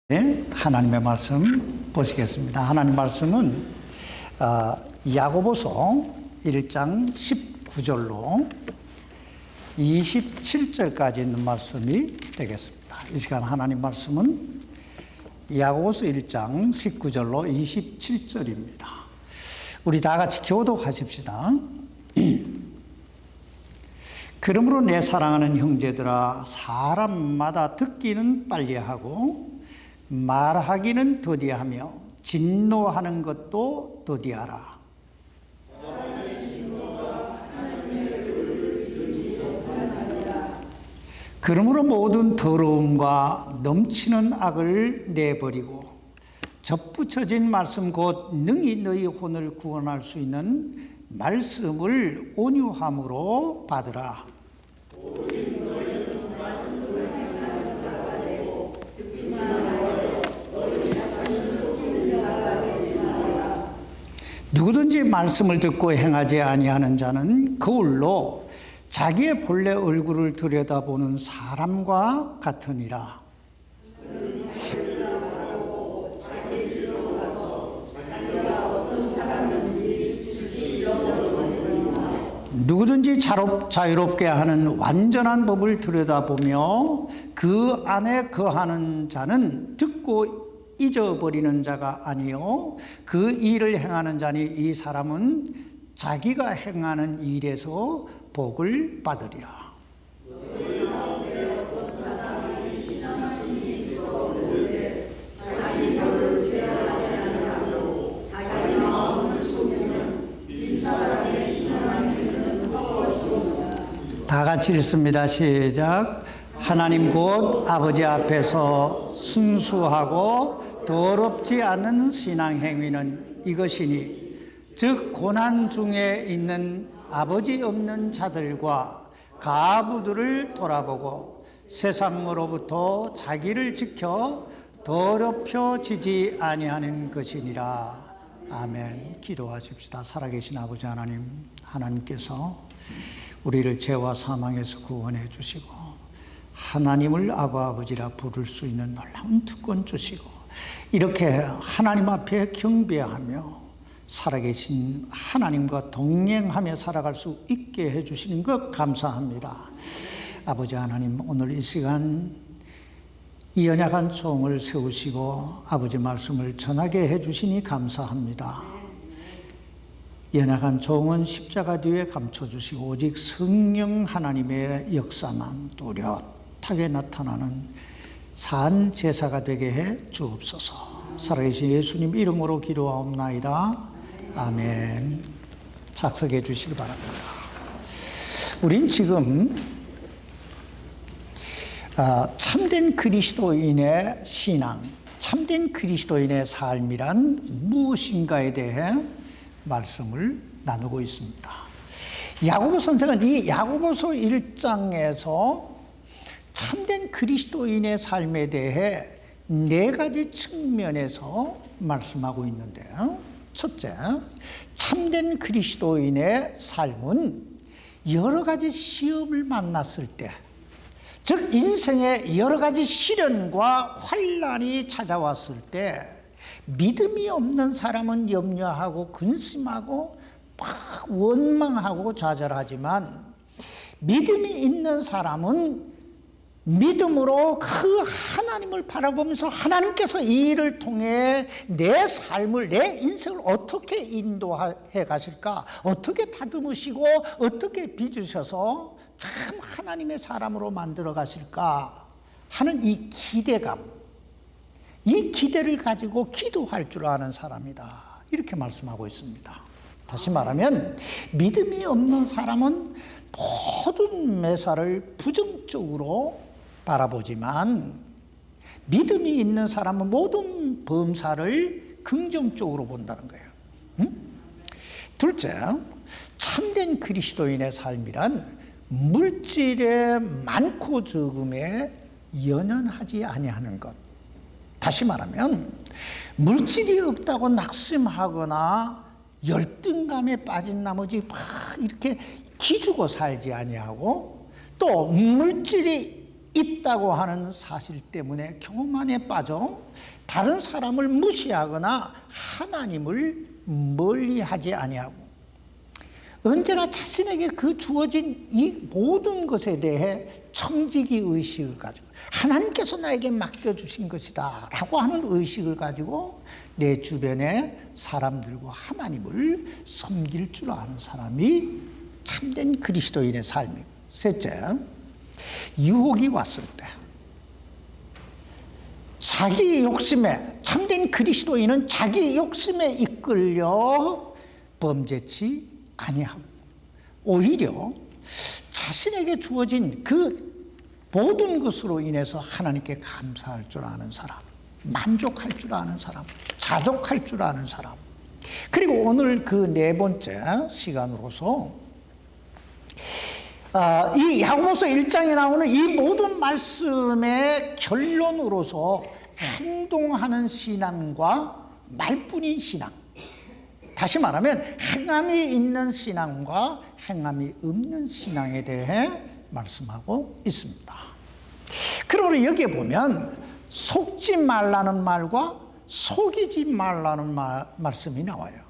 네, 하나님의 말씀 보시겠습니다. 하나님 말씀은 야고보서 1장 19절로 27절까지 있는 말씀이 되겠습니다. 이 시간 하나님 말씀은 야고보서 1장 19절로 27절입니다. 우리 다 같이 교독하십시다. 그러므로 내 사랑하는 형제들아, 사람마다 듣기는 빨리하고 말하기는 더디하며 진노하는 것도 더디하라. 그러므로 모든 더러움과 넘치는 악을 내버리고 접붙여진 말씀 곧 능히 너희 혼을 구원할 수 있는 말씀을 온유함으로 받으라. 누구든지 말씀을 듣고 행하지 아니하는 자는 거울로 자기의 본래 얼굴을 들여다보는 사람과 같으니라. 누구든지 자유롭게 하는 완전한 법을 들여다보며 그 안에 거하는 자는 듣고 잊어버리는 자가 아니요 그 일을 행하는 자니 이 사람은 자기가 행하는 일에서 복을 받으리라. 다 같이 읽습니다. 시작. 하나님 곧 아버지 앞에서 순수하고 더럽지 않은 신앙 행위는 이것이니 즉 고난 중에 있는 아버지 없는 자들과 가부들을 돌아보고 세상으로부터 자기를 지켜 더럽혀지지 아니하는 것이니라. 아멘. 기도하십시다. 살아계신 아버지 하나님, 하나님께서 우리를 죄와 사망에서 구원해 주시고 하나님을 아버지라 부를 수 있는 놀라운 특권 주시고 이렇게 하나님 앞에 경배하며 살아계신 하나님과 동행하며 살아갈 수 있게 해주시는 것 감사합니다. 아버지 하나님, 오늘 이 시간 이 연약한 종을 세우시고 아버지 말씀을 전하게 해주시니 감사합니다. 연약한 종은 십자가 뒤에 감춰주시고 오직 성령 하나님의 역사만 뚜렷하게 나타나는 산 제사가 되게 해 주옵소서. 살아계신 예수님 이름으로 기도하옵나이다. 아멘. 작성해 주시기 바랍니다. 우린 지금 참된 그리스도인의 신앙, 참된 그리스도인의 삶이란 무엇인가에 대해 말씀을 나누고 있습니다. 야고보 선생은 이 야고보서 1장에서 참된 그리스도인의 삶에 대해 네 가지 측면에서 말씀하고 있는데요. 첫째, 참된 그리스도인의 삶은 여러 가지 시험을 만났을 때, 즉 인생의 여러 가지 시련과 환난이 찾아왔을 때 믿음이 없는 사람은 염려하고 근심하고 막 원망하고 좌절하지만 믿음이 있는 사람은 믿음으로 그 하나님을 바라보면서 하나님께서 이 일을 통해 내 삶을, 내 인생을 어떻게 인도해 가실까, 어떻게 다듬으시고 어떻게 빚으셔서 참 하나님의 사람으로 만들어 가실까 하는 이 기대감, 이 기대를 가지고 기도할 줄 아는 사람이다, 이렇게 말씀하고 있습니다. 다시 말하면 믿음이 없는 사람은 모든 매사를 부정적으로 바라보지만 믿음이 있는 사람은 모든 범사를 긍정적으로 본다는 거예요. 둘째, 참된 그리스도인의 삶이란 물질의 많고 적음에 연연하지 아니하는 것. 다시 말하면 물질이 없다고 낙심하거나 열등감에 빠진 나머지 막 이렇게 기죽어 살지 아니하고 또 물질이 있다고 하는 사실 때문에 교만에 빠져 다른 사람을 무시하거나 하나님을 멀리하지 아니하고 언제나 자신에게 그 주어진 이 모든 것에 대해 청지기 의식을 가지고 하나님께서 나에게 맡겨주신 것이다 라고 하는 의식을 가지고 내 주변의 사람들과 하나님을 섬길 줄 아는 사람이 참된 그리스도인의 삶이고, 셋째, 유혹이 왔을 때 자기 욕심에, 참된 그리스도인은 자기 욕심에 이끌려 범죄치 아니하고 오히려 자신에게 주어진 그 모든 것으로 인해서 하나님께 감사할 줄 아는 사람, 만족할 줄 아는 사람, 자족할 줄 아는 사람. 그리고 오늘 그 네 번째 시간으로서 이 야고보서 1장에 나오는 이 모든 말씀의 결론으로서 행동하는 신앙과 말뿐인 신앙, 다시 말하면 행함이 있는 신앙과 행함이 없는 신앙에 대해 말씀하고 있습니다. 그러므로 여기에 보면 속지 말라는 말과 속이지 말라는 말씀이 나와요.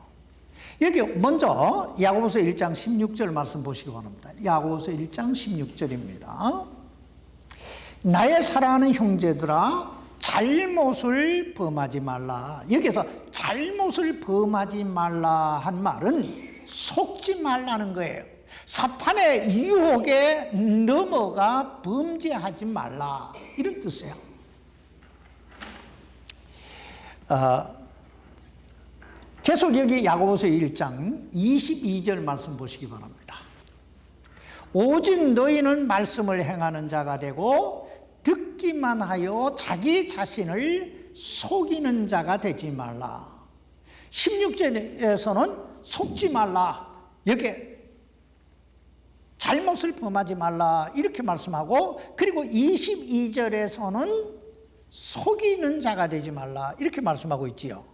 여기 먼저 야고보서 1장 16절 말씀 보시기 바랍니다. 야고보서 1장 16절입니다. 나의 사랑하는 형제들아, 잘못을 범하지 말라. 여기서 잘못을 범하지 말라 한 말은 속지 말라는 거예요. 사탄의 유혹에 넘어가 범죄하지 말라, 이런 뜻이에요. 계속 여기 야고보서 1장 22절 말씀 보시기 바랍니다. 오직 너희는 말씀을 행하는 자가 되고 듣기만 하여 자기 자신을 속이는 자가 되지 말라. 16절에서는 속지 말라, 여기 잘못을 범하지 말라 이렇게 말씀하고, 그리고 22절에서는 속이는 자가 되지 말라 이렇게 말씀하고 있지요.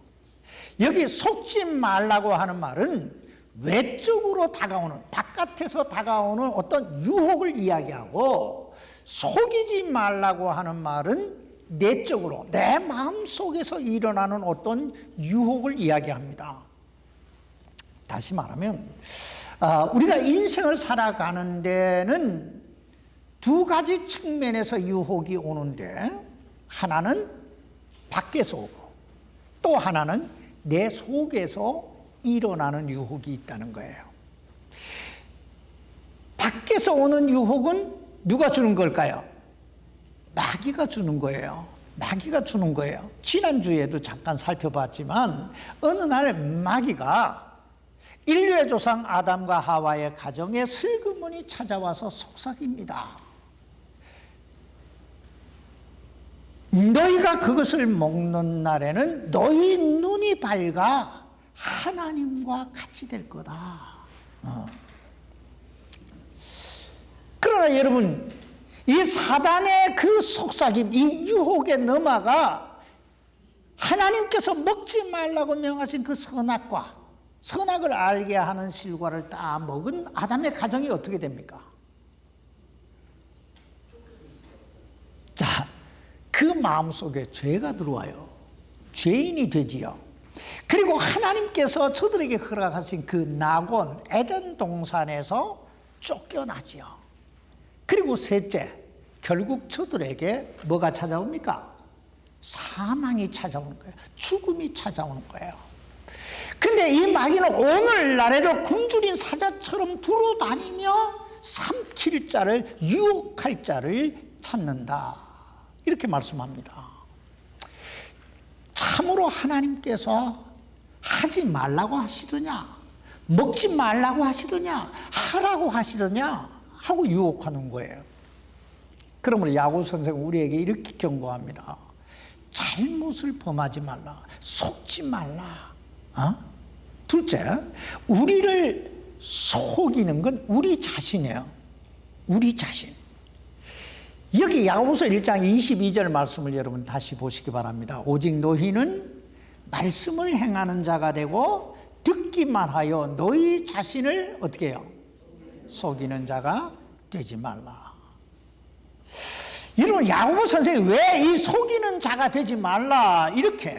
여기 속지 말라고 하는 말은 외적으로 다가오는, 바깥에서 다가오는 어떤 유혹을 이야기하고, 속이지 말라고 하는 말은 내적으로 내 마음속에서 일어나는 어떤 유혹을 이야기합니다. 다시 말하면 우리가 인생을 살아가는 데는 두 가지 측면에서 유혹이 오는데, 하나는 밖에서 오고 또 하나는 내 속에서 일어나는 유혹이 있다는 거예요. 밖에서 오는 유혹은 누가 주는 걸까요? 마귀가 주는 거예요. 마귀가 주는 거예요. 지난주에도 잠깐 살펴봤지만 어느 날 마귀가 인류의 조상 아담과 하와의 가정에 슬그머니 찾아와서 속삭입니다. 너희가 그것을 먹는 날에는 너희 눈이 밝아 하나님과 같이 될 거다. 그러나 여러분, 이 사단의 그 속삭임, 이 유혹에 넘어가 하나님께서 먹지 말라고 명하신 그 선악을 알게 하는 실과를 다 먹은 아담의 가정이 어떻게 됩니까? 자, 그 마음속에 죄가 들어와요. 죄인이 되지요. 그리고 하나님께서 저들에게 허락하신 그 낙원 에덴 동산에서 쫓겨나지요. 그리고 셋째, 결국 저들에게 뭐가 찾아옵니까? 사망이 찾아오는 거예요. 죽음이 찾아오는 거예요. 근데 이 마귀는 오늘날에도 굶주린 사자처럼 두루다니며 삼킬 자를, 유혹할 자를 찾는다, 이렇게 말씀합니다. 참으로 하나님께서 하지 말라고 하시더냐, 먹지 말라고 하시더냐, 하라고 하시더냐 하고 유혹하는 거예요. 그러므로 야고보 선생은 우리에게 이렇게 경고합니다. 잘못을 범하지 말라, 속지 말라. 둘째, 우리를 속이는 건 우리 자신이에요. 우리 자신. 여기 야고보서 1장 22절 말씀을 여러분 다시 보시기 바랍니다. 오직 너희는 말씀을 행하는 자가 되고 듣기만 하여 너희 자신을 어떻게 해요? 속이는 자가 되지 말라. 여러분, 야고보 선생이 왜 이 속이는 자가 되지 말라 이렇게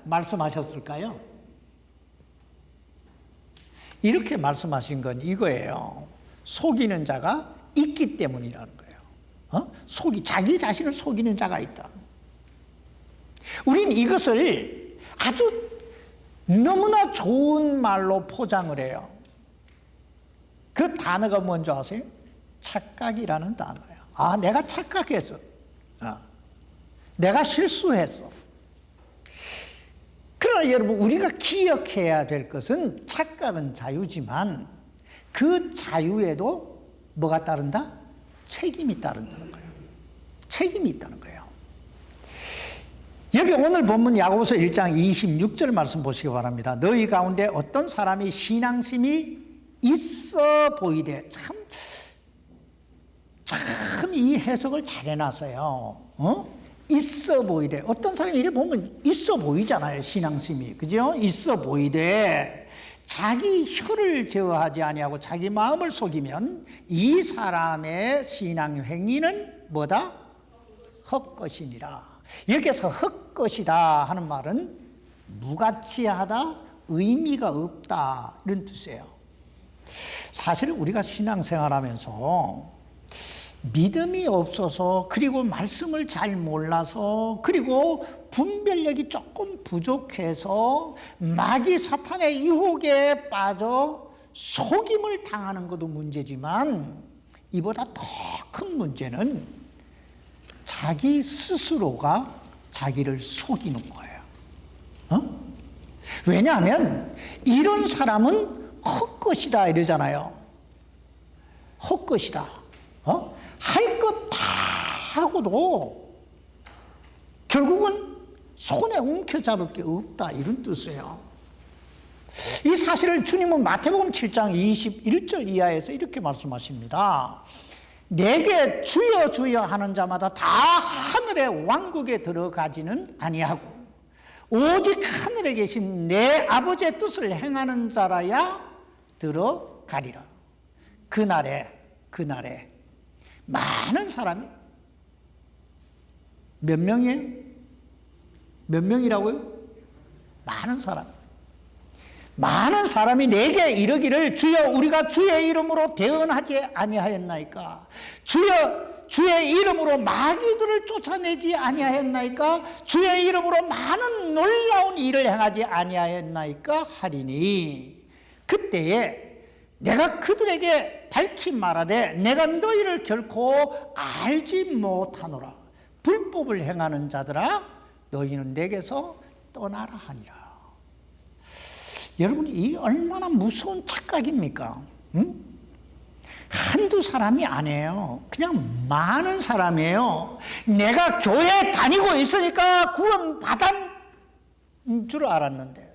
말씀하셨을까요? 이렇게 말씀하신 건 이거예요. 속이는 자가 있기 때문이라는 거예요. 자기 자신을 속이는 자가 있다. 우린 이것을 아주 너무나 좋은 말로 포장을 해요. 그 단어가 뭔지 아세요? 착각이라는 단어예요. 아, 내가 착각했어. 내가 실수했어. 그러나 여러분, 우리가 기억해야 될 것은 착각은 자유지만 그 자유에도 뭐가 따른다? 책임이 따른다는 거예요. 책임이 있다는 거예요. 여기 오늘 본문 야고보서 1장 26절 말씀 보시기 바랍니다. 너희 가운데 어떤 사람이 신앙심이 있어 보이되, 참 이 해석을 잘 해놨어요. 있어 보이되, 어떤 사람이 이래 보면 있어 보이잖아요. 신앙심이, 그죠? 있어 보이되 자기 혀를 제어하지 아니하고 자기 마음을 속이면 이 사람의 신앙 행위는 뭐다? 헛것이니라. 여기서 헛것이다 하는 말은 무가치하다, 의미가 없다 이런 뜻이에요. 사실 우리가 신앙생활하면서 믿음이 없어서, 그리고 말씀을 잘 몰라서, 그리고 분별력이 조금 부족해서 마귀 사탄의 유혹에 빠져 속임을 당하는 것도 문제지만, 이보다 더 큰 문제는 자기 스스로가 자기를 속이는 거예요. 왜냐하면 이런 사람은 헛것이다 이러잖아요. 헛것이다. 할 것 다 하고도 결국은 손에 움켜잡을 게 없다 이런 뜻이에요. 이 사실을 주님은 마태복음 7장 21절 이하에서 이렇게 말씀하십니다. 내게 주여 주여 하는 자마다 다 하늘의 왕국에 들어가지는 아니하고 오직 하늘에 계신 내 아버지의 뜻을 행하는 자라야 들어가리라. 그날에 많은 사람이, 몇 명이에요? 몇 명이라고요? 많은 사람이 내게 이르기를 주여 우리가 주의 이름으로 대언하지 아니하였나이까? 주여 주의 이름으로 마귀들을 쫓아내지 아니하였나이까? 주의 이름으로 많은 놀라운 일을 행하지 아니하였나이까? 하리니 그때에 내가 그들에게 밝히 말하되 내가 너희를 결코 알지 못하노라. 불법을 행하는 자들아 너희는 내게서 떠나라 하니라. 여러분, 이 얼마나 무서운 착각입니까? 한두 사람이 아니에요. 그냥 많은 사람이에요. 내가 교회 다니고 있으니까 구원 받은 줄 알았는데,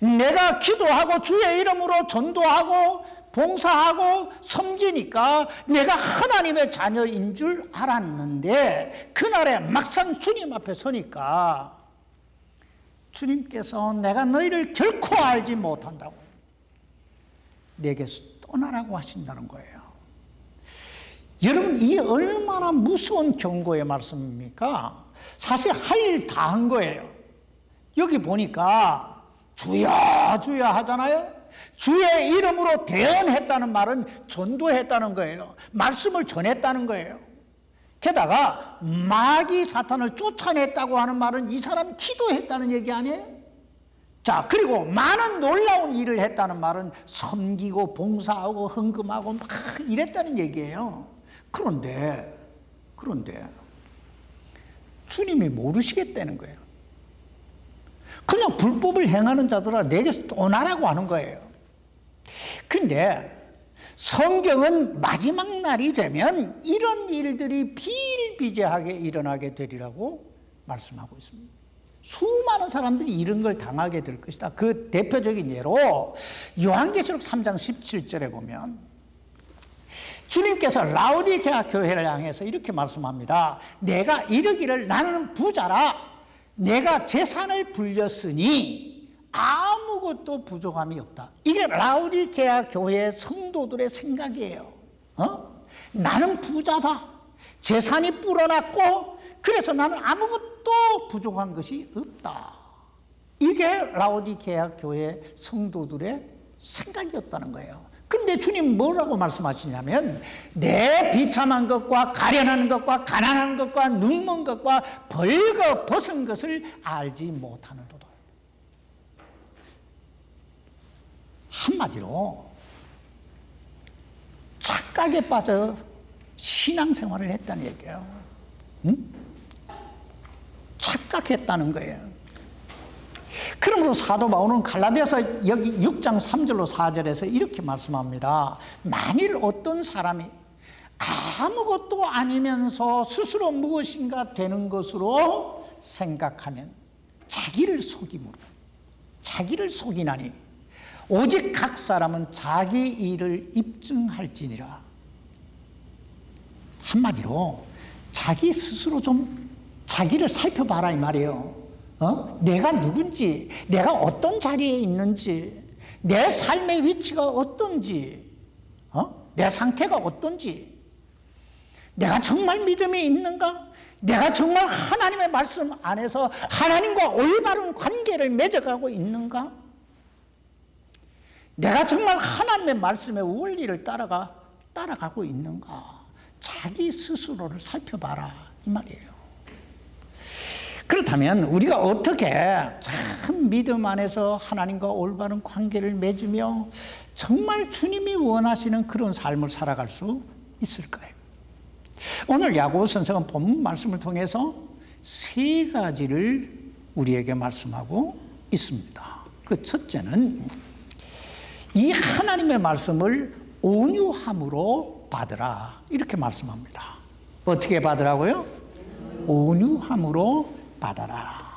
내가 기도하고 주의 이름으로 전도하고 봉사하고 섬기니까 내가 하나님의 자녀인 줄 알았는데, 그날에 막상 주님 앞에 서니까 주님께서 내가 너희를 결코 알지 못한다고, 내게서 떠나라고 하신다는 거예요. 여러분, 이 얼마나 무서운 경고의 말씀입니까? 사실 할 일 다 한 거예요. 여기 보니까 주여 주여 하잖아요. 주의 이름으로 대언했다는 말은 전도했다는 거예요. 말씀을 전했다는 거예요. 게다가 마귀 사탄을 쫓아냈다고 하는 말은 이 사람이 기도했다는 얘기 아니에요? 자, 그리고 많은 놀라운 일을 했다는 말은 섬기고 봉사하고 헌금하고 막 이랬다는 얘기예요. 그런데 주님이 모르시겠다는 거예요. 그냥 불법을 행하는 자들아 내게서 떠나라고 하는 거예요. 그런데 성경은 마지막 날이 되면 이런 일들이 비일비재하게 일어나게 되리라고 말씀하고 있습니다. 수많은 사람들이 이런 걸 당하게 될 것이다. 그 대표적인 예로 요한계시록 3장 17절에 보면 주님께서 라오디게아 교회를 향해서 이렇게 말씀합니다. 내가 이르기를 나는 부자라 내가 재산을 불렸으니 아무것도 부족함이 없다. 이게 라오디게아 교회의 성도들의 생각이에요. 나는 부자다. 재산이 불어났고 그래서 나는 아무것도 부족한 것이 없다. 이게 라오디게아 교회 성도들의 생각이었다는 거예요. 근데 주님 뭐라고 말씀하시냐면 내 비참한 것과 가련한 것과 가난한 것과 눈먼 것과 벌거벗은 것을 알지 못하는도다. 한마디로 착각에 빠져 신앙생활을 했다는 얘기예요. 응? 착각했다는 거예요. 그러므로 사도 바울은 갈라디아서 여기 6장 3절로 4절에서 이렇게 말씀합니다. 만일 어떤 사람이 아무것도 아니면서 스스로 무엇인가 되는 것으로 생각하면 자기를 속이나니 오직 각 사람은 자기 일을 입증할지니라. 한마디로 자기 스스로 좀 자기를 살펴봐라 이 말이에요. 내가 누군지, 내가 어떤 자리에 있는지, 내 삶의 위치가 어떤지, 내 상태가 어떤지, 내가 정말 믿음이 있는가? 내가 정말 하나님의 말씀 안에서 하나님과 올바른 관계를 맺어가고 있는가? 내가 정말 하나님의 말씀의 원리를 따라가고 있는가? 자기 스스로를 살펴봐라 이 말이에요. 그렇다면 우리가 어떻게 참 믿음 안에서 하나님과 올바른 관계를 맺으며 정말 주님이 원하시는 그런 삶을 살아갈 수 있을까요? 오늘 야고보 선생은 본문 말씀을 통해서 세 가지를 우리에게 말씀하고 있습니다. 그 첫째는 이 하나님의 말씀을 온유함으로 받으라 이렇게 말씀합니다. 어떻게 받으라고요? 온유함으로 받아라.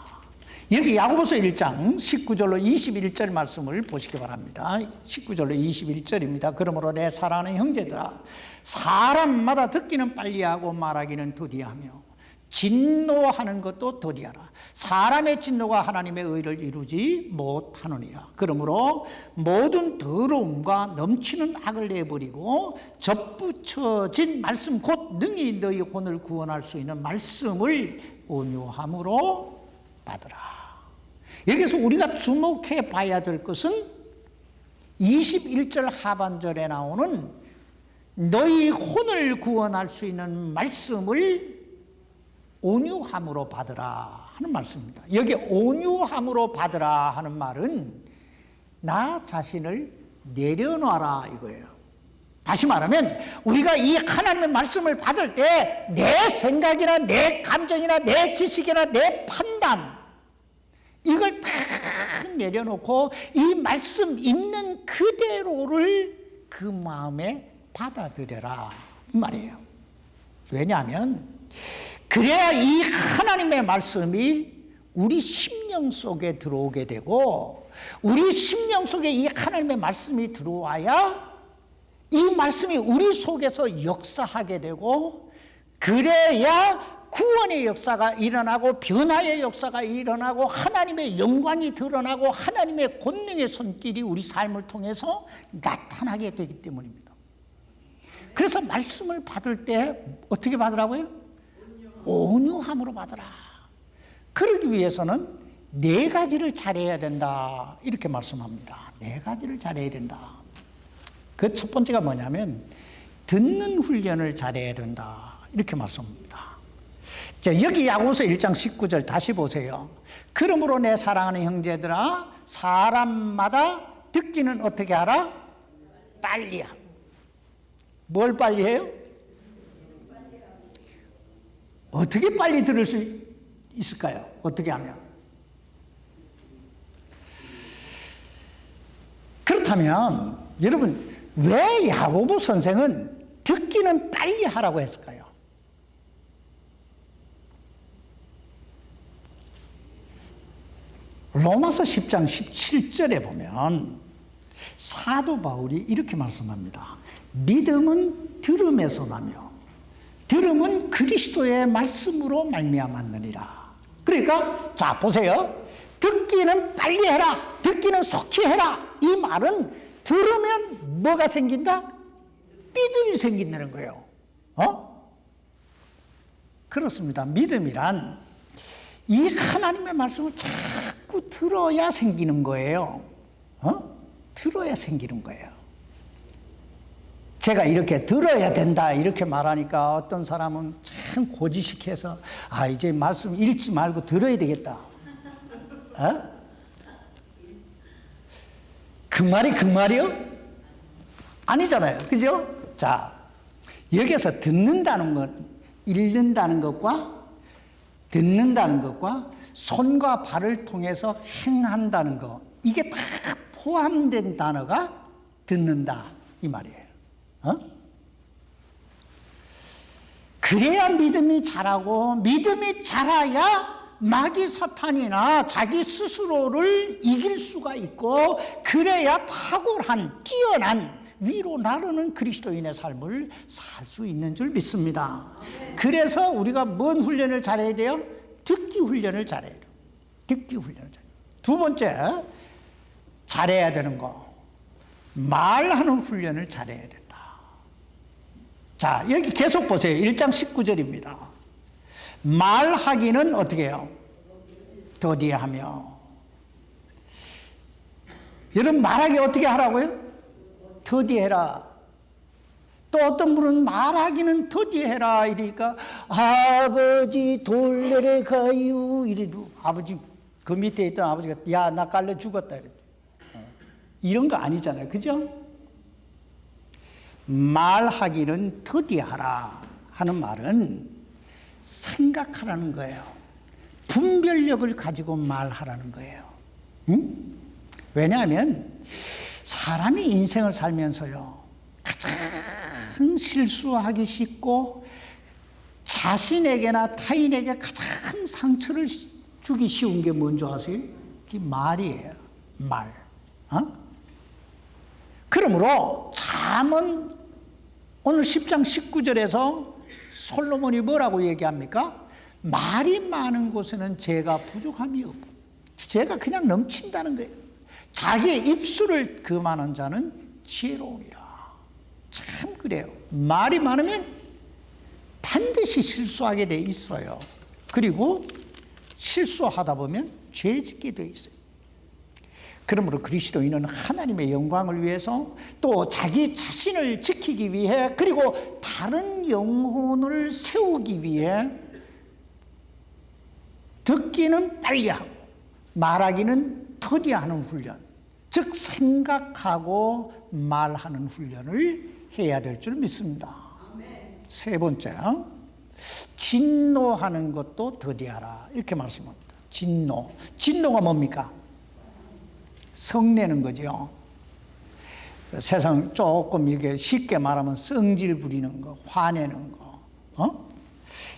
여기 야고보서 1장 19절로 21절 말씀을 보시기 바랍니다. 19절로 21절입니다. 그러므로 내 사랑하는 형제들아 사람마다 듣기는 빨리하고 말하기는 더디하며 진노하는 것도 더디하라. 사람의 진노가 하나님의 의를 이루지 못하느니라. 그러므로 모든 더러움과 넘치는 악을 내버리고 접붙여진 말씀 곧 능히 너희 혼을 구원할 수 있는 말씀을 온유함으로 받으라. 여기서 우리가 주목해 봐야 될 것은 21절 하반절에 나오는 너희 혼을 구원할 수 있는 말씀을 온유함으로 받으라 하는 말씀입니다. 여기 온유함으로 받으라 하는 말은 나 자신을 내려놔라 이거예요. 다시 말하면 우리가 이 하나님의 말씀을 받을 때 내 생각이나 내 감정이나 내 지식이나 내 판단 이걸 다 내려놓고 이 말씀 있는 그대로를 그 마음에 받아들여라 이 말이에요. 왜냐하면 그래야 이 하나님의 말씀이 우리 심령 속에 들어오게 되고 우리 심령 속에 이 하나님의 말씀이 들어와야 이 말씀이 우리 속에서 역사하게 되고 그래야 구원의 역사가 일어나고 변화의 역사가 일어나고 하나님의 영광이 드러나고 하나님의 권능의 손길이 우리 삶을 통해서 나타나게 되기 때문입니다. 그래서 말씀을 받을 때 어떻게 받으라고요? 온유함으로 받으라. 그러기 위해서는 네 가지를 잘해야 된다 이렇게 말씀합니다. 네 가지를 잘해야 된다. 그 첫 번째가 뭐냐면 듣는 훈련을 잘해야 된다 이렇게 말씀합니다. 자, 여기 야고보서 1장 19절 다시 보세요. 그러므로 내 사랑하는 형제들아 사람마다 듣기는 어떻게 하라? 빨리 하라. 뭘 빨리 해요? 어떻게 빨리 들을 수 있을까요? 어떻게 하면? 그렇다면 여러분 왜 야고보 선생은 듣기는 빨리 하라고 했을까요? 로마서 10장 17절에 보면 사도 바울이 이렇게 말씀합니다. 믿음은 들음에서 나며 들음은 그리스도의 말씀으로 말미암았느니라. 그러니까 자 보세요. 듣기는 빨리 해라. 듣기는 속히 해라. 이 말은 들으면 뭐가 생긴다? 믿음이 생긴다는 거예요. 그렇습니다. 믿음이란 이 하나님의 말씀을 자꾸 들어야 생기는 거예요. 들어야 생기는 거예요. 제가 이렇게 들어야 된다 이렇게 말하니까 어떤 사람은 참 고지식해서 이제 말씀 읽지 말고 들어야 되겠다. 그 말이 그 말이요? 아니잖아요. 그죠? 자, 여기서 듣는다는 건 읽는다는 것과 듣는다는 것과 손과 발을 통해서 행한다는 것, 이게 다 포함된 단어가 듣는다 이 말이에요. 그래야 믿음이 자라고, 믿음이 자라야 마귀 사탄이나 자기 스스로를 이길 수가 있고, 그래야 탁월한 뛰어난 위로 나르는 그리스도인의 삶을 살 수 있는 줄 믿습니다. 그래서 우리가 뭔 훈련을 잘해야 돼요? 듣기 훈련을 잘해야 돼요. 듣기 훈련을 잘해야 돼요. 두 번째, 잘해야 되는 거, 말하는 훈련을 잘해야 된다. 자, 여기 계속 보세요. 1장 19절입니다. 말하기는 어떻게 해요? 더디하며. 여러분, 말하기 어떻게 하라고요? 더디해라. 또 어떤 분은 말하기는 더디해라 이러니까 아버지 돌레래 가유 이래도 아버지 그 밑에 있던 아버지가 야 나 깔려 죽었다 이랬죠. 이런 거 아니잖아요. 그죠? 말하기는 더디하라 하는 말은 생각하라는 거예요. 분별력을 가지고 말하라는 거예요. 왜냐하면 사람이 인생을 살면서요, 가장 실수하기 쉽고 자신에게나 타인에게 가장 상처를 주기 쉬운 게 뭔지 아세요? 그게 말이에요. 말. 그러므로 잠언 오늘 10장 19절에서 솔로몬이 뭐라고 얘기합니까? 말이 많은 곳에는 죄가 부족함이 없고, 죄가 그냥 넘친다는 거예요. 자기의 입술을 금하는 자는 지혜로우니라. 참 그래요. 말이 많으면 반드시 실수하게 돼 있어요. 그리고 실수하다 보면 죄 짓게 돼 있어요. 그러므로 그리스도인은 하나님의 영광을 위해서, 또 자기 자신을 지키기 위해, 그리고 다른 영혼을 세우기 위해 듣기는 빨리 하고 말하기는 더디하는 훈련, 즉 생각하고 말하는 훈련을 해야 될 줄 믿습니다. 세 번째, 진노하는 것도 더디하라 이렇게 말씀합니다. 진노가 뭡니까? 성내는 거죠. 세상 조금 이렇게 쉽게 말하면 성질 부리는 거, 화내는 거.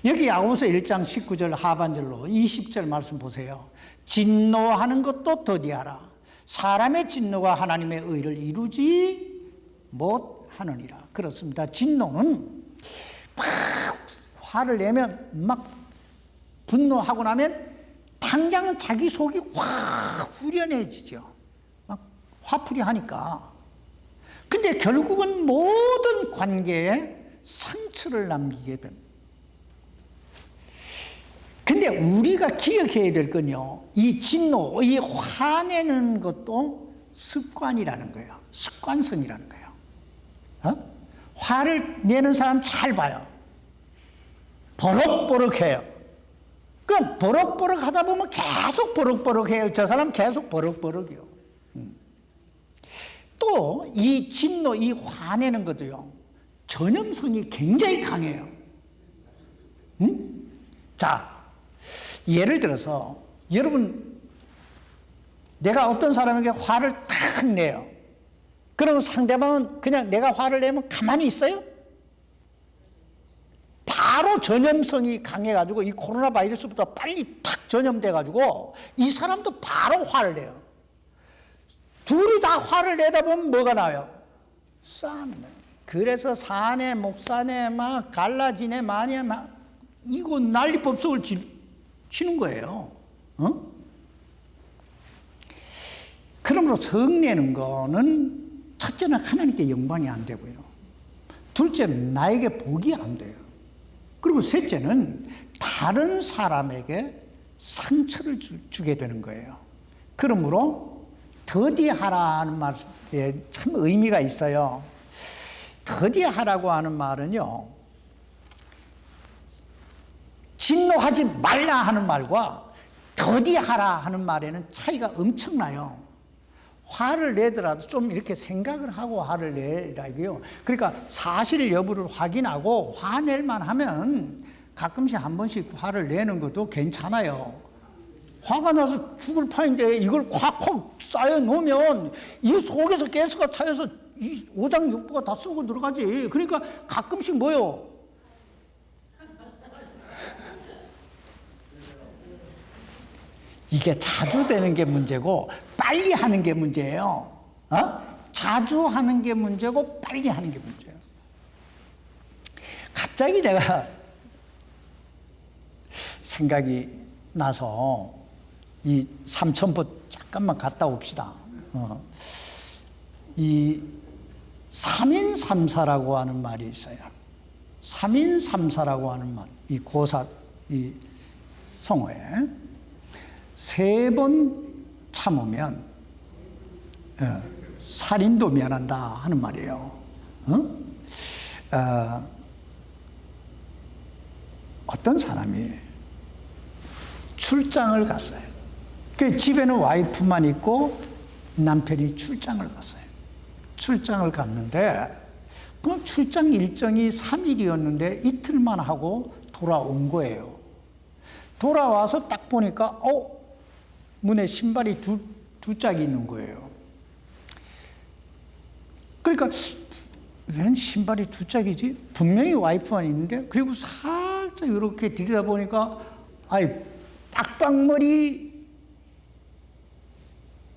여기 야고보서 1장 19절 하반절로 20절 말씀 보세요. 진노하는 것도 더디하라. 사람의 진노가 하나님의 의를 이루지 못하느니라. 그렇습니다. 진노는 막 화를 내면, 막 분노하고 나면 당장 자기 속이 확 후련해지죠. 막 화풀이 하니까. 근데 결국은 모든 관계에 상처를 남기게 됩니다. 근데 우리가 기억해야 될 건요, 이 진노, 이 화내는 것도 습관이라는 거예요. 습관성이라는 거예요. 화를 내는 사람 잘 봐요. 버럭버럭해요. 그럼 버럭버럭 하다 보면 계속 버럭버럭해요. 저 사람 계속 버럭버럭이요. 또 이 진노, 이 화내는 것도요, 전염성이 굉장히 강해요. 자, 예를 들어서 여러분, 내가 어떤 사람에게 화를 탁 내요. 그러면 상대방은 그냥 내가 화를 내면 가만히 있어요? 바로 전염성이 강해가지고, 이 코로나 바이러스부터 빨리 탁 전염돼가지고 이 사람도 바로 화를 내요. 둘이 다 화를 내다 보면 뭐가 나요? 싸움이 나요. 그래서 사내 목사내 막 갈라지네 마네 막 이거 난리법석을 치는 거예요. 그러므로 성내는 거는 첫째는 하나님께 영광이 안 되고요, 둘째는 나에게 복이 안 돼요. 그리고 셋째는 다른 사람에게 상처를 주게 되는 거예요. 그러므로 더디하라는 말에 참 의미가 있어요. 더디하라고 하는 말은요, 진노하지 말라 하는 말과 더디하라 하는 말에는 차이가 엄청나요. 화를 내더라도 좀 이렇게 생각을 하고 화를 내라고요. 그러니까 사실 여부를 확인하고 화낼만 하면 가끔씩 한 번씩 화를 내는 것도 괜찮아요. 화가 나서 죽을 판인데 이걸 콱콱 쌓여 놓으면 이 속에서 가스가 차여서 이 오장육부가 다 썩어 들어가지. 그러니까 가끔씩 뭐요? 이게 자주 되는 게 문제고 빨리 하는 게 문제예요. 자주 하는 게 문제고 빨리 하는 게 문제예요. 갑자기 내가 생각이 나서 이 삼천포 잠깐만 갔다 옵시다. 이 삼인삼사라고 하는 말이 있어요. 삼인삼사라고 하는 말, 이 고사, 이 성어에 3번 참으면 살인도 면한다 하는 말이에요. 어떤 사람이 출장을 갔어요. 그 집에는 와이프만 있고 남편이 출장을 갔어요. 출장을 갔는데 그 출장 일정이 3일이었는데 이틀만 하고 돌아온 거예요. 돌아와서 딱 보니까 문에 신발이 두 짝이 있는 거예요. 그러니까 웬 신발이 두 짝이지? 분명히 와이프만 있는데, 그리고 살짝 이렇게 들여다보니까 빡빡머리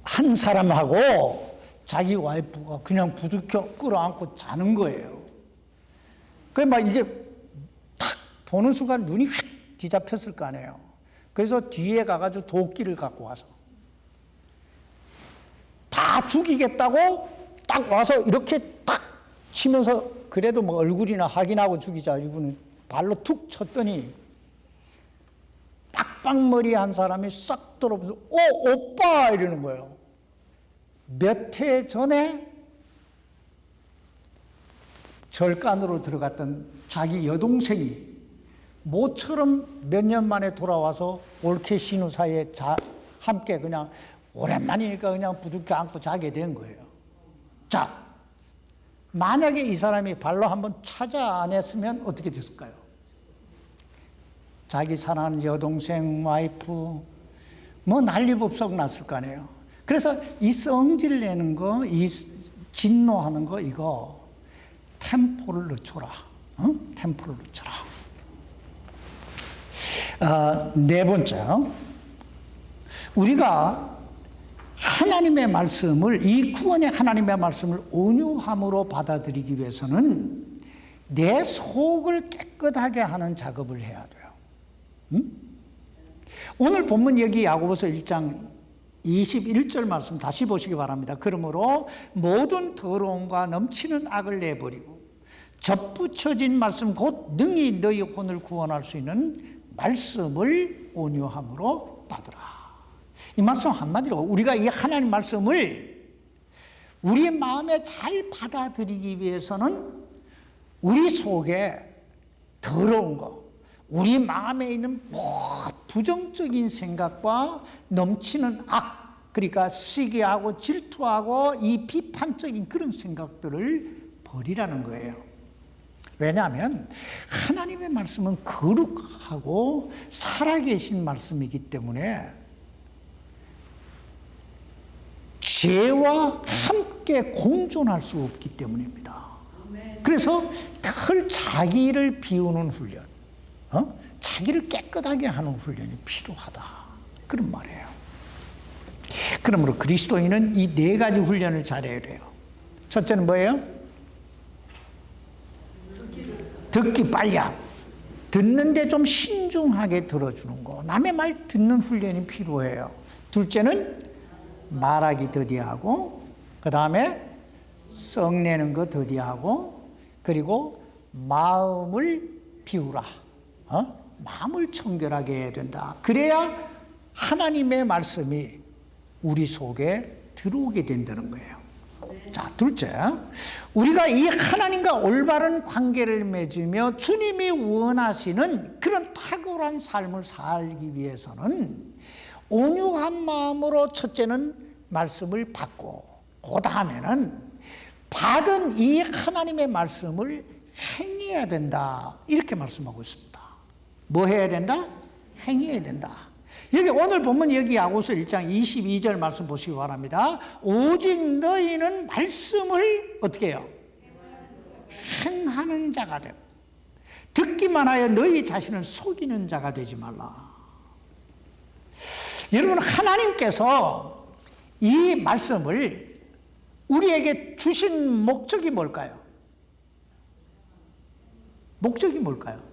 한 사람하고 자기 와이프가 그냥 부둥켜 끌어안고 자는 거예요. 그래 막 이게 탁 보는 순간 눈이 휙 뒤잡혔을 거 아니에요. 그래서 뒤에 가가지고 도끼를 갖고 와서 다 죽이겠다고 딱 와서 이렇게 딱 치면서, 그래도 뭐 얼굴이나 확인하고 죽이자, 이분은 발로 툭 쳤더니 빡빡머리 한 사람이 싹 들어오면서 오빠 이러는 거예요. 몇 해 전에 절간으로 들어갔던 자기 여동생이 모처럼 몇 년 만에 돌아와서 올케 신우 사이에 함께 그냥 오랜만이니까 그냥 부둥켜 안고 자게 된 거예요. 자, 만약에 이 사람이 발로 한번 찾아냈으면 어떻게 됐을까요? 자기 사랑하는 여동생, 와이프, 뭐 난리법석 났을 거 아니에요. 그래서 이 성질 내는 거, 이 진노하는 거, 이거 템포를 늦춰라. 템포를 늦춰라. 네 번째, 우리가 하나님의 말씀을, 이 구원의 하나님의 말씀을 온유함으로 받아들이기 위해서는 내 속을 깨끗하게 하는 작업을 해야 돼요. 오늘 본문 여기 야고보서 1장 21절 말씀 다시 보시기 바랍니다. 그러므로 모든 더러움과 넘치는 악을 내버리고 접붙여진 말씀 곧 능히 너희 혼을 구원할 수 있는 말씀을 온유함으로 받으라. 이 말씀 한마디로 우리가 이 하나님 말씀을 우리 마음에 잘 받아들이기 위해서는 우리 속에 더러운 거, 우리 마음에 있는 부정적인 생각과 넘치는 악, 그러니까 시기하고 질투하고 이 비판적인 그런 생각들을 버리라는 거예요. 왜냐하면 하나님의 말씀은 거룩하고 살아계신 말씀이기 때문에 죄와 함께 공존할 수 없기 때문입니다. 그래서 늘 자기를 비우는 훈련, 자기를 깨끗하게 하는 훈련이 필요하다, 그런 말이에요. 그러므로 그리스도인은 이 4가지 훈련을 잘해야 돼요. 첫째는 뭐예요? 듣기 빨리. 듣는데 좀 신중하게 들어주는 거, 남의 말 듣는 훈련이 필요해요. 둘째는 말하기 더디하고, 그 다음에 썩내는 거 더디하고, 그리고 마음을 비우라. 마음을 청결하게 해야 된다. 그래야 하나님의 말씀이 우리 속에 들어오게 된다는 거예요. 자, 둘째, 우리가 이 하나님과 올바른 관계를 맺으며 주님이 원하시는 그런 탁월한 삶을 살기 위해서는 온유한 마음으로 첫째는 말씀을 받고, 그 다음에는 받은 이 하나님의 말씀을 행해야 된다. 이렇게 말씀하고 있습니다. 뭐 해야 된다? 행해야 된다. 여기 오늘 보면 여기 야고보서 1장 22절 말씀 보시기 바랍니다. 오직 너희는 말씀을 어떻게 해요? 행하는 자가 되고 듣기만 하여 너희 자신을 속이는 자가 되지 말라. 여러분, 하나님께서 이 말씀을 우리에게 주신 목적이 뭘까요? 목적이 뭘까요?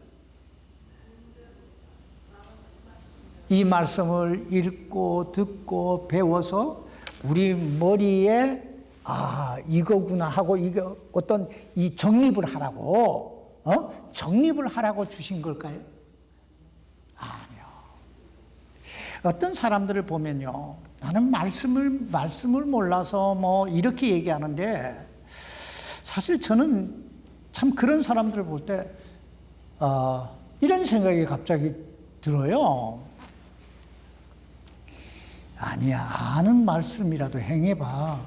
이 말씀을 읽고 듣고 배워서 우리 머리에 이거구나 하고 이거 어떤 이 정립을 하라고 정립을 하라고 주신 걸까요? 아니요. 어떤 사람들을 보면요, 나는 말씀을 몰라서 뭐 이렇게 얘기하는데, 사실 저는 참 그런 사람들을 볼 때 이런 생각이 갑자기 들어요. 아니야, 아는 말씀이라도 행해봐.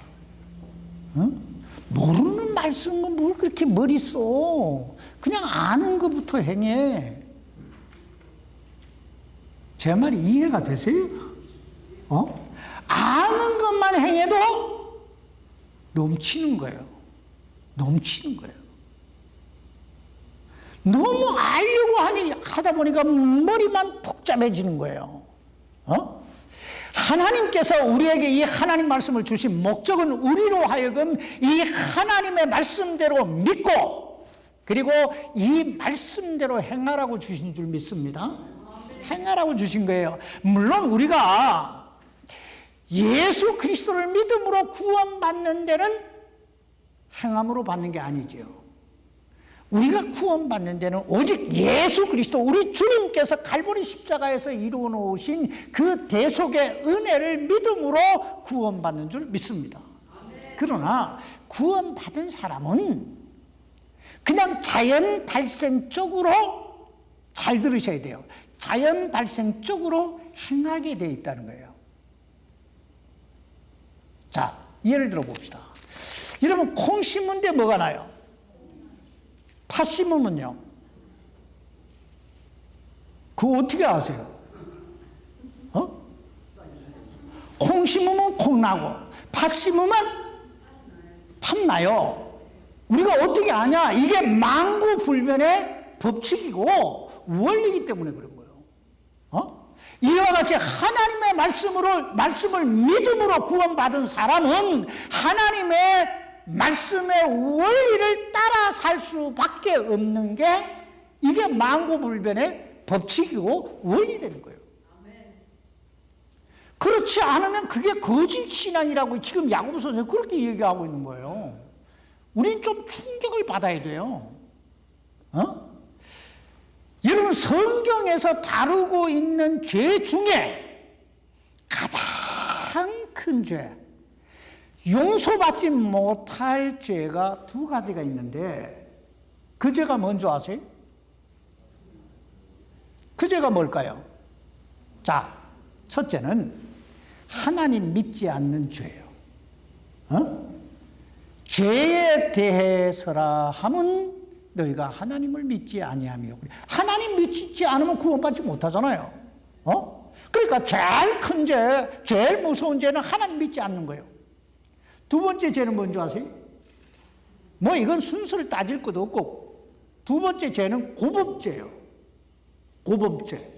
모르는 말씀은 뭘 그렇게 머리 써. 그냥 아는 것부터 행해. 제 말이 이해가 되세요? 아는 것만 행해도 넘치는 거예요. 넘치는 거예요. 너무 알려고 하다 보니까 머리만 복잡해지는 거예요. 하나님께서 우리에게 이 하나님 말씀을 주신 목적은 우리로 하여금 이 하나님의 말씀대로 믿고, 그리고 이 말씀대로 행하라고 주신 줄 믿습니다. 행하라고 주신 거예요. 물론 우리가 예수 그리스도를 믿음으로 구원받는 데는 행함으로 받는 게 아니죠. 우리가 구원받는 데는 오직 예수 그리스도, 우리 주님께서 갈보리 십자가에서 이루어 놓으신 그 대속의 은혜를 믿음으로 구원받는 줄 믿습니다. 그러나 구원받은 사람은 그냥 자연 발생적으로, 잘 들으셔야 돼요, 자연 발생적으로 행하게 되어 있다는 거예요. 자, 예를 들어 봅시다. 여러분, 콩 심은데 뭐가 나요? 팥 심으면요, 그거 어떻게 아세요? 콩 심으면 콩 나고 팥 심으면 팥 나요. 우리가 어떻게 아냐? 이게 만고불변의 법칙이고 원리이기 때문에 그런 거예요. 이와 같이 하나님의 말씀을 믿음으로 구원받은 사람은 하나님의 말씀의 원리를 따라 살 수밖에 없는 게, 이게 만고불변의 법칙이고 원리라는 거예요. 그렇지 않으면 그게 거짓 신앙이라고 지금 야고보 선생님 그렇게 얘기하고 있는 거예요. 우린 좀 충격을 받아야 돼요. 여러분, 성경에서 다루고 있는 죄 중에 가장 큰 죄, 용서받지 못할 죄가 두 가지가 있는데, 그 죄가 뭔지 아세요? 그 죄가 뭘까요? 자, 첫째는 하나님 믿지 않는 죄예요. 죄에 대해서라 함은 너희가 하나님을 믿지 아니하며. 하나님 믿지 않으면 구원받지 못하잖아요. 그러니까 제일 큰 죄, 제일 무서운 죄는 하나님 믿지 않는 거예요. 두 번째 죄는 뭔지 아세요? 뭐 이건 순서를 따질 것도 없고, 두 번째 죄는 고범죄예요. 고범죄.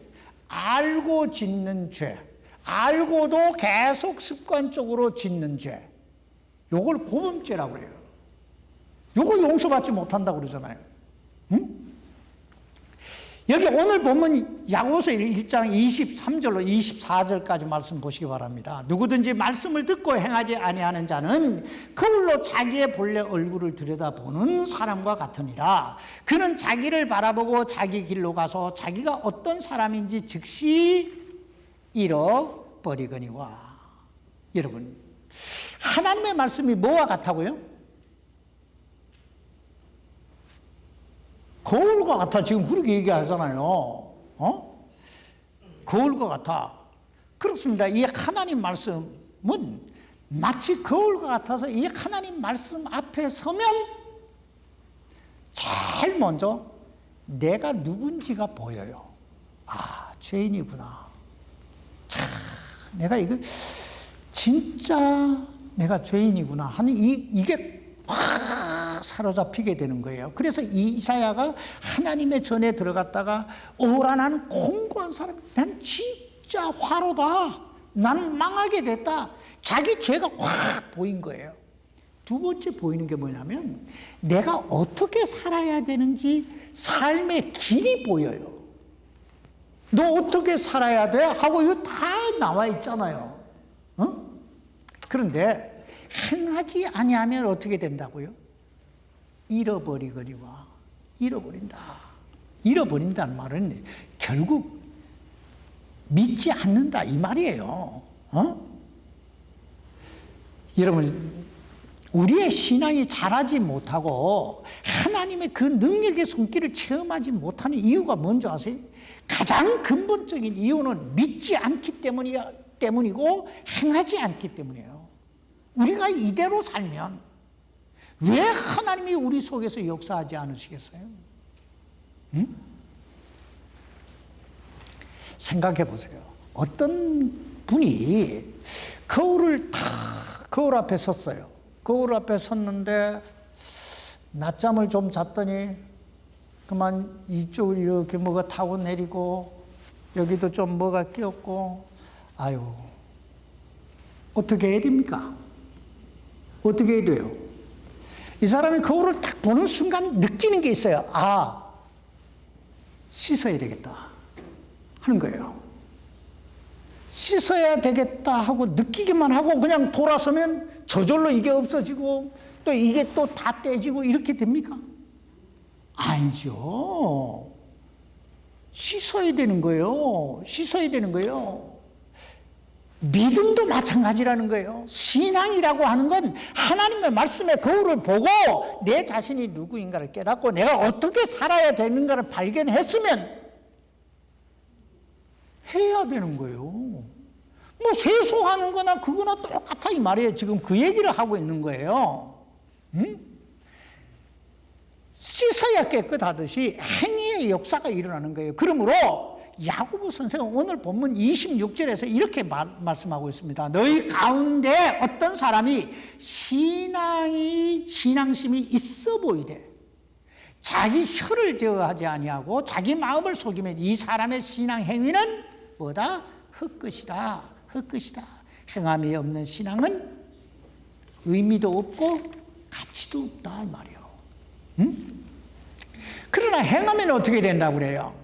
알고 짓는 죄. 알고도 계속 습관적으로 짓는 죄. 요걸 고범죄라고 그래요. 요거 용서받지 못한다고 그러잖아요. 여기 오늘 보면 야고보서 1장 23절로 24절까지 말씀 보시기 바랍니다. 누구든지 말씀을 듣고 행하지 아니하는 자는 거울로 자기의 본래 얼굴을 들여다보는 사람과 같으니라. 그는 자기를 바라보고 자기 길로 가서 자기가 어떤 사람인지 즉시 잃어버리거니와. 여러분, 하나님의 말씀이 뭐와 같다고요? 거울과 같아. 지금 그렇게 얘기하잖아요. 거울과 같아. 그렇습니다. 이 하나님 말씀은 마치 거울과 같아서 이 하나님 말씀 앞에 서면 제일 먼저 내가 누군지가 보여요. 아, 죄인이구나. 참, 내가 이거 진짜 내가 죄인이구나 하는 이게 확 사로잡히게 되는 거예요. 그래서 이사야가 하나님의 전에 들어갔다가 오라, 난 공고한 사람, 난 진짜 화로다, 나는 망하게 됐다. 자기 죄가 확 보인 거예요. 두 번째 보이는 게 뭐냐면 내가 어떻게 살아야 되는지 삶의 길이 보여요. 너 어떻게 살아야 돼? 하고 이거 다 나와 있잖아요. 그런데 행하지 아니하면 어떻게 된다고요? 잃어버리거니와. 잃어버린다. 잃어버린다는 말은 결국 믿지 않는다 이 말이에요. 여러분, 우리의 신앙이 자라지 못하고 하나님의 그 능력의 손길을 체험하지 못하는 이유가 뭔지 아세요? 가장 근본적인 이유는 믿지 않기 때문이고 행하지 않기 때문이에요. 우리가 이대로 살면 왜 하나님이 우리 속에서 역사하지 않으시겠어요? 생각해 보세요. 어떤 분이 거울 앞에 섰어요. 거울 앞에 섰는데 낮잠을 좀 잤더니 그만 이쪽을 이렇게 뭐가 타고 내리고 여기도 좀 뭐가 끼었고, 아유, 어떻게 해야 됩니까? 어떻게 해야 돼요? 이 사람이 거울을 딱 보는 순간 느끼는 게 있어요. 아, 씻어야 되겠다 하는 거예요. 씻어야 되겠다 하고 느끼기만 하고 그냥 돌아서면 저절로 이게 없어지고 또 이게 또 다 떼지고 이렇게 됩니까? 아니죠. 씻어야 되는 거예요. 씻어야 되는 거예요. 믿음도 마찬가지라는 거예요. 신앙이라고 하는 건 하나님의 말씀의 거울을 보고 내 자신이 누구인가를 깨닫고 내가 어떻게 살아야 되는가를 발견했으면 해야 되는 거예요. 뭐 세수하는 거나 그거나 똑같아 이 말이에요. 지금 그 얘기를 하고 있는 거예요. 씻어야 깨끗하듯이 행위의 역사가 일어나는 거예요. 그러므로 야고보 선생은 오늘 본문 26절에서 이렇게 말씀하고 있습니다. 너희 가운데 어떤 사람이 신앙심이 있어 보이되 자기 혀를 제어하지 아니하고 자기 마음을 속이면 이 사람의 신앙 행위는 뭐다? 헛것이다. 헛것이다. 행함이 없는 신앙은 의미도 없고 가치도 없다 이 말이에요. 그러나 행하면 어떻게 된다고 그래요?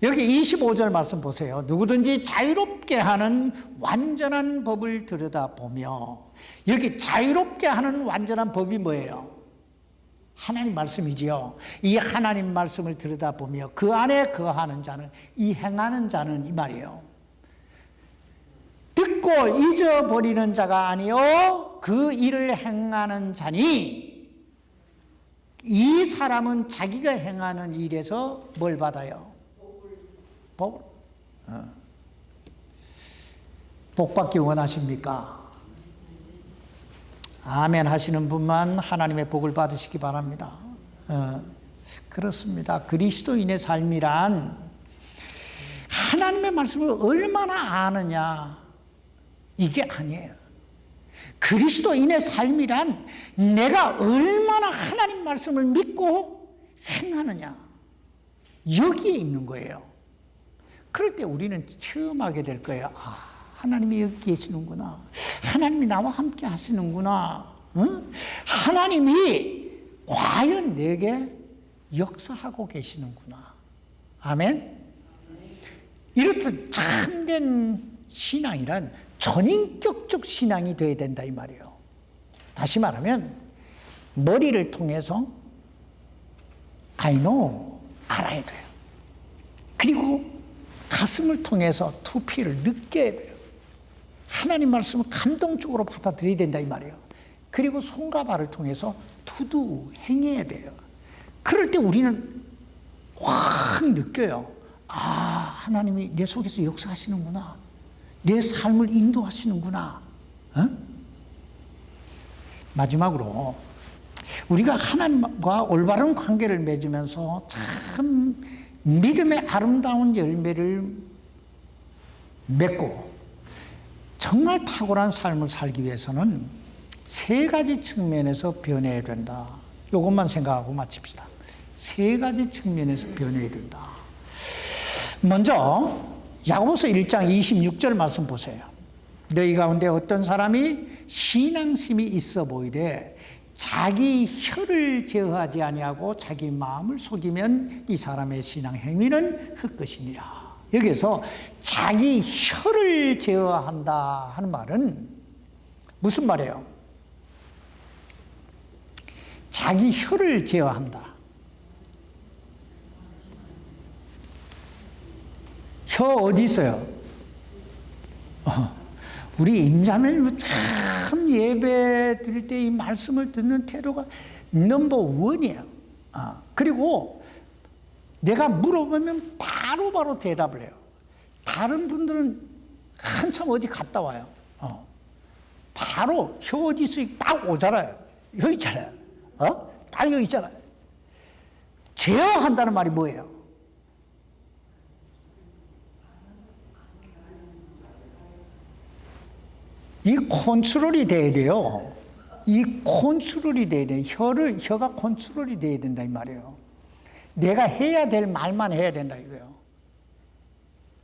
여기 25절 말씀 보세요. 누구든지 자유롭게 하는 완전한 법을 들여다보며, 여기 자유롭게 하는 완전한 법이 뭐예요? 하나님 말씀이지요. 이 하나님 말씀을 들여다보며 그 안에 거하는 자는, 이 행하는 자는 이 말이에요. 듣고 잊어버리는 자가 아니요 그 일을 행하는 자니 이 사람은 자기가 행하는 일에서 뭘 받아요? 복을. 복 받기 원하십니까? 아멘 하시는 분만 하나님의 복을 받으시기 바랍니다. 그렇습니다. 그리스도인의 삶이란 하나님의 말씀을 얼마나 아느냐 이게 아니에요. 그리스도인의 삶이란 내가 얼마나 하나님 말씀을 믿고 행하느냐 여기에 있는 거예요. 그럴 때 우리는 체험하게 될 거예요. 아, 하나님이 여기 계시는구나. 하나님이 나와 함께 하시는구나. 하나님이 과연 내게 역사하고 계시는구나. 아멘? 이렇듯 참된 신앙이란 전인격적 신앙이 되어야 된다 이 말이에요. 다시 말하면 머리를 통해서 I know, 알아야 돼요. 그리고 가슴을 통해서 to feel을 느껴야 돼요. 하나님 말씀을 감동적으로 받아들여야 된다 이 말이에요. 그리고 손과 발을 통해서 to do, 행해야 돼요. 그럴 때 우리는 확 느껴요. 아, 하나님이 내 속에서 역사하시는구나. 내 삶을 인도하시는구나. 어? 마지막으로 우리가 하나님과 올바른 관계를 맺으면서 참 믿음의 아름다운 열매를 맺고 정말 탁월한 삶을 살기 위해서는 세 가지 측면에서 변해야 된다. 이것만 생각하고 마칩시다. 세 가지 측면에서 변해야 된다. 먼저 야고보서 1장 26절 말씀 보세요. 너희 가운데 어떤 사람이 신앙심이 있어 보이되 자기 혀를 제어하지 아니하고 자기 마음을 속이면 이 사람의 신앙 행위는 헛것이니라. 여기서 자기 혀를 제어한다 하는 말은 무슨 말이에요? 자기 혀를 제어한다. 혀 어디 있어요? 우리 임자매님 참 예배 드릴 때 이 말씀을 듣는 태도가 넘버 원이에요. 그리고 내가 물어보면 바로바로 대답을 해요. 다른 분들은 한참 어디 갔다 와요. 바로 혀 어디 있어? 딱 오잖아요. 여기 있잖아요. 딱 여기 있잖아요. 제어한다는 말이 뭐예요? 이 컨트롤이 돼야 돼요. 이 컨트롤이 돼야 돼요. 혀가 컨트롤이 돼야 된다 이 말이에요. 내가 해야 될 말만 해야 된다 이거예요.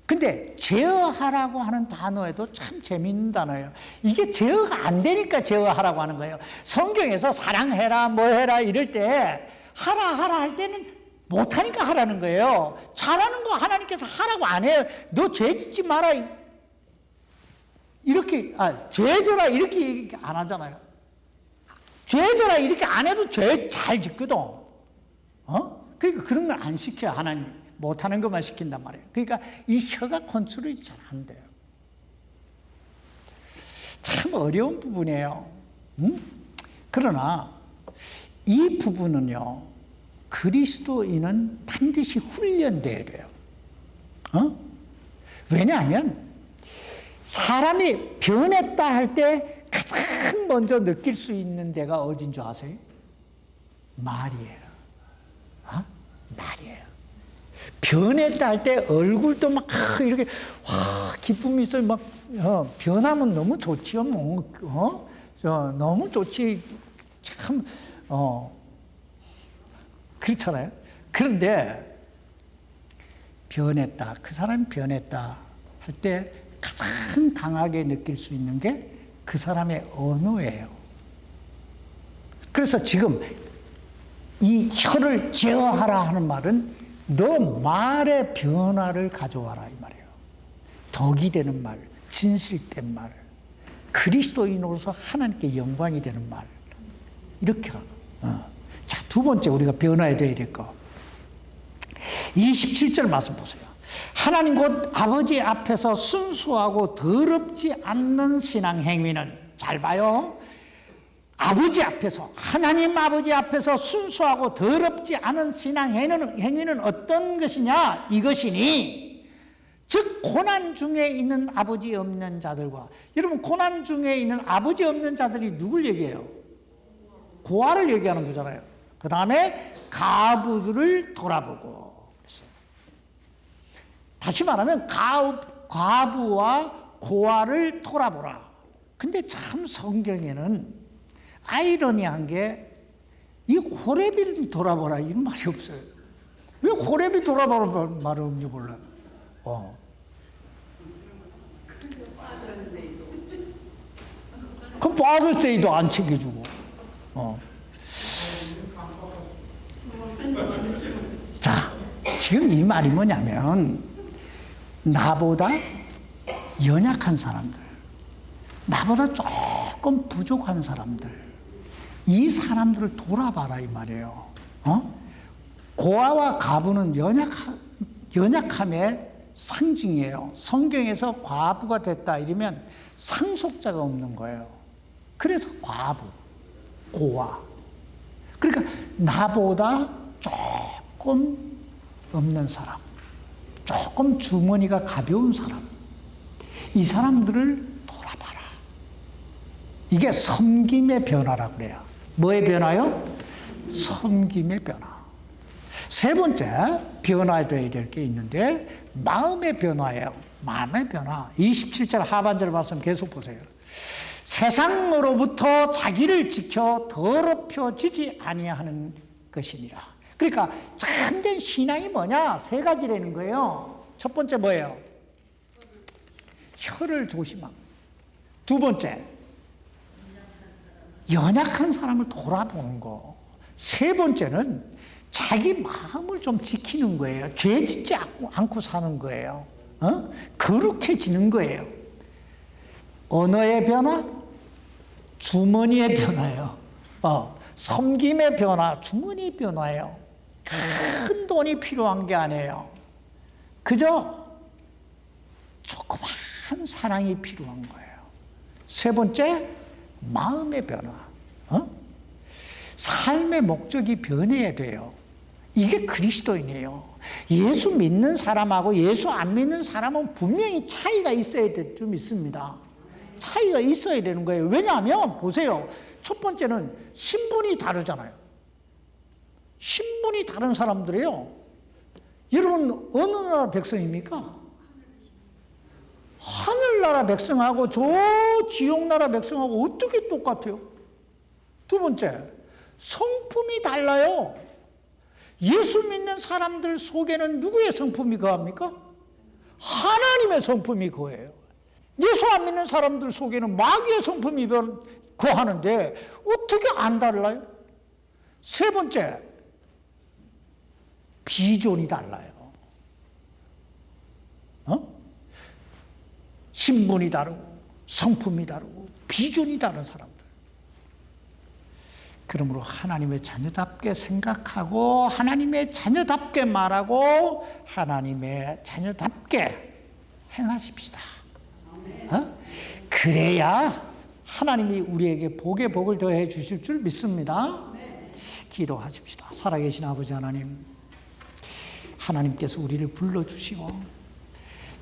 근데 제어하라고 하는 단어에도 참 재미있는 단어예요. 이게 제어가 안 되니까 제어하라고 하는 거예요. 성경에서 사랑해라 뭐 해라 이럴 때 하라 할 때는 못하니까 하라는 거예요. 잘하는 거 하나님께서 하라고 안 해요. 너 죄 짓지 마라 이렇게 죄져라 이렇게 안 하잖아요. 죄져라 이렇게 안 해도 죄 잘 짓거든. 그러니까 그런 걸 안 시켜요. 하나님 못하는 것만 시킨단 말이에요. 그러니까 이 혀가 컨트롤이 잘 안 돼요. 참 어려운 부분이에요. 그러나 이 부분은요 그리스도인은 반드시 훈련돼야 돼요. 왜냐하면 사람이 변했다 할 때 가장 먼저 느낄 수 있는 데가 어딘 줄 아세요? 말이에요. 말이에요. 변했다 할 때 얼굴도 막 이렇게 기쁨이 있어요. 막 변하면 너무 좋지요. 너무 좋지. 참 그렇잖아요. 그런데 변했다. 그 사람이 변했다 할 때 가장 강하게 느낄 수 있는 게 그 사람의 언어예요. 그래서 지금 이 혀를 제어하라 하는 말은 너 말의 변화를 가져와라 이 말이에요. 덕이 되는 말, 진실된 말, 그리스도인으로서 하나님께 영광이 되는 말 이렇게 자, 두 번째 우리가 변화해야 될 거 27절 말씀 보세요. 하나님 곧 아버지 앞에서 순수하고 더럽지 않는 신앙 행위는 잘 봐요. 아버지 앞에서 하나님 아버지 앞에서 순수하고 더럽지 않은 신앙 행위는 어떤 것이냐? 이것이니 즉 고난 중에 있는 아버지 없는 자들과 여러분 고난 중에 있는 아버지 없는 자들이 누굴 얘기해요? 고아를 얘기하는 거잖아요. 그 다음에 가부들을 돌아보고 다시 말하면 과부와 고아를 돌아보라. 근데 참 성경에는 아이러니한 게 이 호레비를 돌아보라 이런 말이 없어요. 왜 호레비 돌아보라 말이 없는지 몰라요. 그럼 파더스 데이도 안 챙겨주고. 자, 지금 이 말이 뭐냐면 나보다 연약한 사람들, 나보다 조금 부족한 사람들, 이 사람들을 돌아봐라 이 말이에요. 고아와 과부는 연약함의 상징이에요. 성경에서 과부가 됐다 이러면 상속자가 없는 거예요. 그래서 과부, 고아. 그러니까 나보다 조금 없는 사람, 조금 주머니가 가벼운 사람, 이 사람들을 돌아봐라. 이게 섬김의 변화라고 그래요. 뭐의 변화요? 섬김의 변화. 세 번째 변화되어야 될 게 있는데 마음의 변화예요. 마음의 변화. 27절 하반절 말씀 계속 보세요. 세상으로부터 자기를 지켜 더럽혀지지 아니하는 것이니라. 그러니까 참된 신앙이 뭐냐? 세 가지라는 거예요. 첫 번째 뭐예요? 혀를 조심함. 두 번째, 연약한 사람을 돌아보는 거. 세 번째는 자기 마음을 좀 지키는 거예요. 죄 짓지 않고 사는 거예요. 거룩해지는 거예요. 언어의 변화, 주머니의 변화예요. 섬김의 변화, 주머니 변화예요. 큰 돈이 필요한 게 아니에요. 그저 조그만 사랑이 필요한 거예요. 세 번째, 마음의 변화. 삶의 목적이 변해야 돼요. 이게 그리스도인이에요. 예수 믿는 사람하고 예수 안 믿는 사람은 분명히 차이가 있어야 될 줄 믿습니다. 차이가 있어야 되는 거예요. 왜냐하면 보세요. 첫 번째는 신분이 다르잖아요. 신분이 다른 사람들이에요. 여러분 어느 나라 백성입니까? 하늘나라 백성하고 저 지옥나라 백성하고 어떻게 똑같아요? 두 번째, 성품이 달라요. 예수 믿는 사람들 속에는 누구의 성품이 거합니까? 하나님의 성품이 거해요. 예수 안 믿는 사람들 속에는 마귀의 성품이 거하는데 어떻게 안 달라요? 세 번째, 비전이 달라요. 신분이 다르고 성품이 다르고 비전이 다른 사람들. 그러므로 하나님의 자녀답게 생각하고 하나님의 자녀답게 말하고 하나님의 자녀답게 행하십시다. 그래야 하나님이 우리에게 복의 복을 더해 주실 줄 믿습니다. 기도하십시다. 살아계신 아버지 하나님, 하나님께서 우리를 불러주시고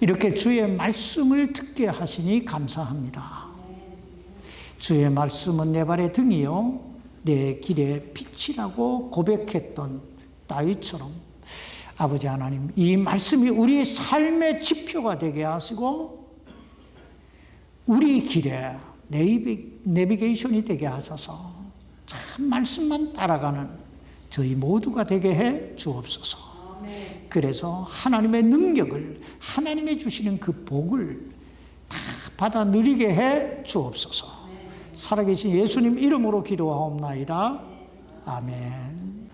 이렇게 주의 말씀을 듣게 하시니 감사합니다. 주의 말씀은 내 발의 등이요 내 길의 빛이라고 고백했던 다윗처럼 아버지 하나님, 이 말씀이 우리 삶의 지표가 되게 하시고 우리 길에 내비게이션이 되게 하셔서 참 말씀만 따라가는 저희 모두가 되게 해 주옵소서. 그래서 하나님의 능력을, 하나님이 주시는 그 복을 다 받아 누리게 해 주옵소서. 살아계신 예수님 이름으로 기도하옵나이다. 아멘.